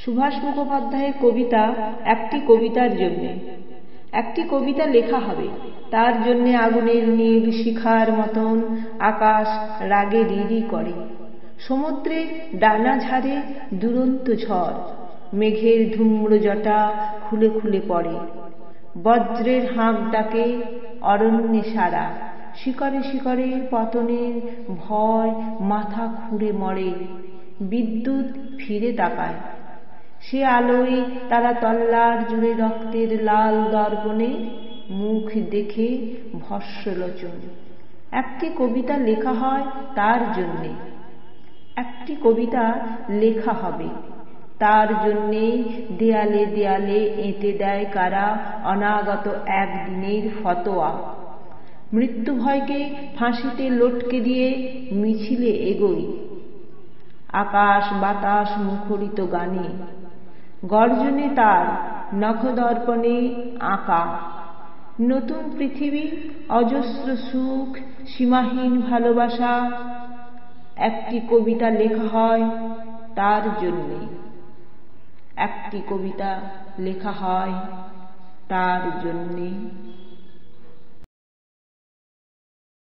সুভাষ মুখোপাধ্যায়ের কবিতা একটি কবিতার জন্যে। একটি কবিতা লেখা হবে, তার জন্যে আগুনের নীল শিখার মতন আকাশ রাগে রিরি করে। সমুদ্রে ডানা ঝাড়ে দুরন্ত ঝড়, মেঘের ধূম্র জটা খুলে খুলে পড়ে। বজ্রের হাঁক ডাকে অরণ্যে সারা, শিকরে শিকরে পতনের ভয় মাথা খুঁড়ে মরে। বিদ্যুৎ ফিরে তাকায়, সে আলোয় তারা তল্লার জুড়ে রক্তের লাল দর্পণে মুখ দেখে ভস্মলোচন। একটি কবিতা লেখা হয় তার জন্যে। একটি কবিতা লেখা হবে, তার জন্যে দেয়ালে দেয়ালে এঁটে দেয় কারা অনাগত একদিনের ফতোয়া। মৃত্যু ভয়কে ফাঁসিতে লটকে দিয়ে মিছিলে এগোই, আকাশ বাতাস মুখরিত গানে। গর্জনে তার নখদর্পণে আঁকা নতুন পৃথিবী, অজস্র সুখ, সীমাহীন ভালোবাসা। একটি কবিতা লেখা হয় তার জন্যে। একটি কবিতা লেখা হয় তার জন্যে।